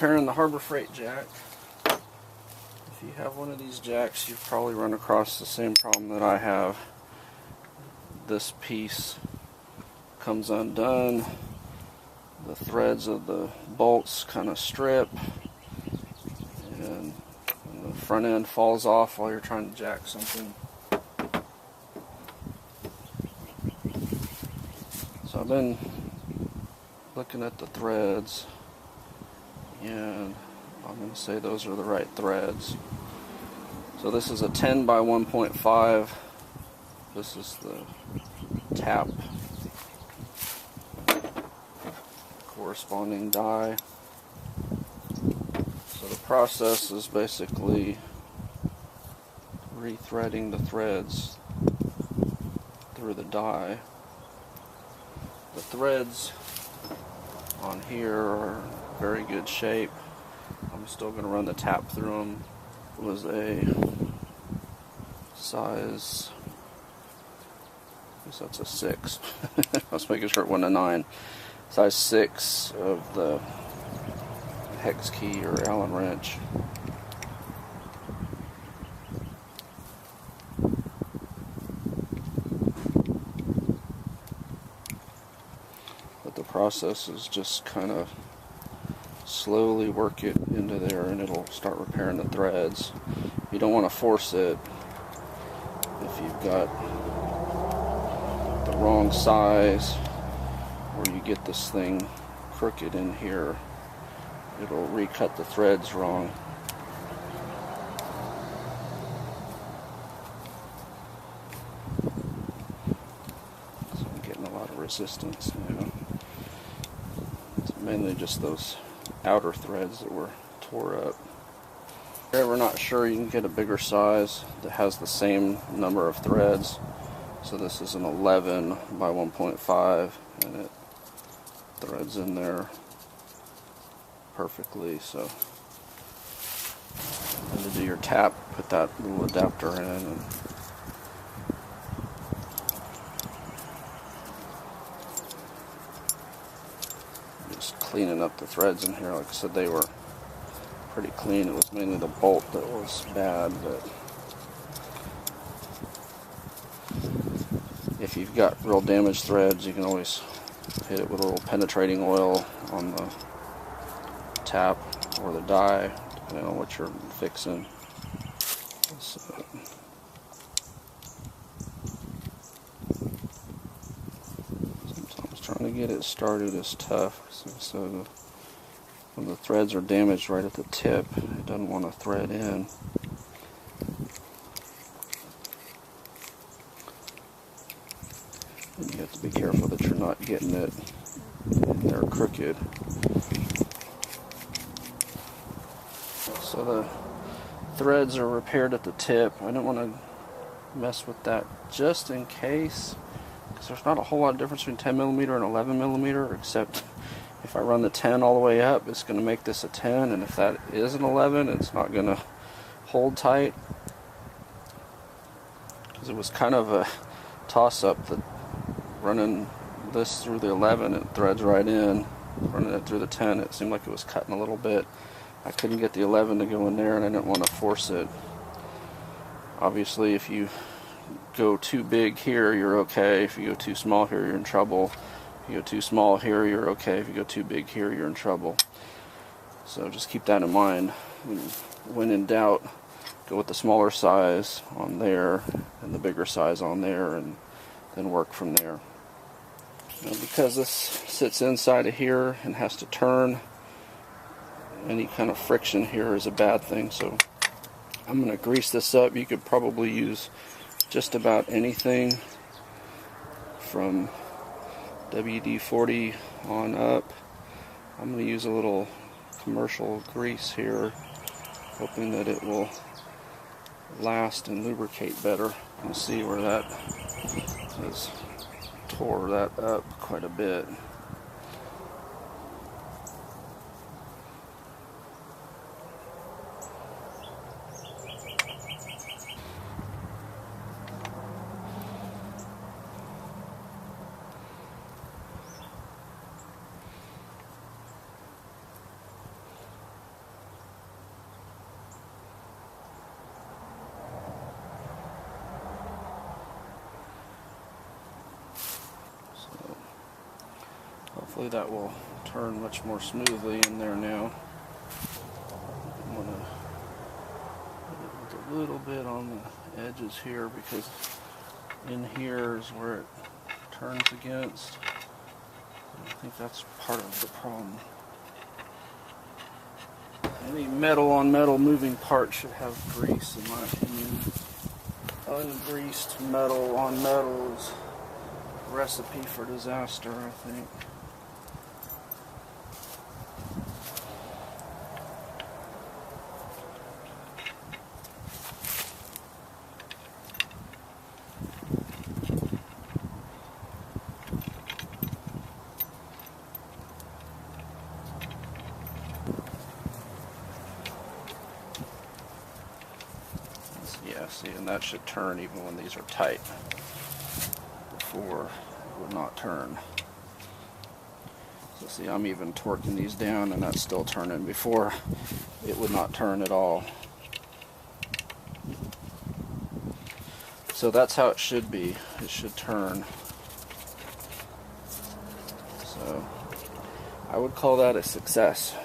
repairing the Harbor Freight jack. If you have one of these jacks, you've probably run across the same problem that I have. This piece comes undone, the threads of the bolts kind of strip, and the front end falls off while you're trying to jack something. So I've been looking at the threads, and I'm going to say those are the right threads. So this is a 10 by 1.5. This is the tap corresponding die. So the process is basically rethreading the threads through the die. The threads on here are in very good shape. I'm still going to run the tap through them. It was a size, I guess that's a 6. I was making sure it wasn't a 9. Size 6 of the hex key or Allen wrench. But the process is just kind of slowly work it into there and it'll start repairing the threads. You don't want to force it. If you've got the wrong size, or you get this thing crooked in here, it'll recut the threads wrong. So I'm getting a lot of resistance now. It's mainly just those outer threads that were tore up. If you're ever not sure, you can get a bigger size that has the same number of threads. So this is an 11 by 1.5, and it threads in there perfectly. So and to do your tap, put that little adapter in, and just cleaning up the threads in here. Like I said, they were pretty clean. It was mainly the bolt that was bad, but if you've got real damaged threads, you can always hit it with a little penetrating oil on the tap or the die, depending on what you're fixing. So, sometimes trying to get it started is tough. So when the threads are damaged right at the tip, it doesn't want to thread in. And you have to be careful that you're not getting it in there crooked. So the threads are repaired at the tip. I don't want to mess with that just in case, because there's not a whole lot of difference between 10mm and 11mm, except if I run the 10 all the way up, it's going to make this a 10, and if that is an 11, it's not going to hold tight. Because it was kind of a toss-up that running this through the 11, it threads right in. Running it through the 10, it seemed like it was cutting a little bit. I couldn't get the 11 to go in there, and I didn't want to force it. Obviously, if you go too big here, you're okay. If you go too small here, you're in trouble. If you go too small here, you're okay. If you go too big here, you're in trouble. So just keep that in mind. When in doubt, go with the smaller size on there and the bigger size on there, and then work from there. Now, because this sits inside of here and has to turn, any kind of friction here is a bad thing. So I'm going to grease this up. You could probably use just about anything from WD-40 on up. I'm going to use a little commercial grease here, hoping that it will last and lubricate better. You can see where that has tore that up quite a bit. Hopefully that will turn much more smoothly in there now. I'm going to put it a little bit on the edges here, because in here is where it turns against. I think that's part of the problem. Any metal on metal moving part should have grease, in my opinion. Ungreased metal on metal is a recipe for disaster, I think. Yeah, see, and that should turn even when these are tight. Before, it would not turn. So see, I'm even torquing these down and that's still turning. Before, it would not turn at all. So that's how it should be. It should turn. So I would call that a success.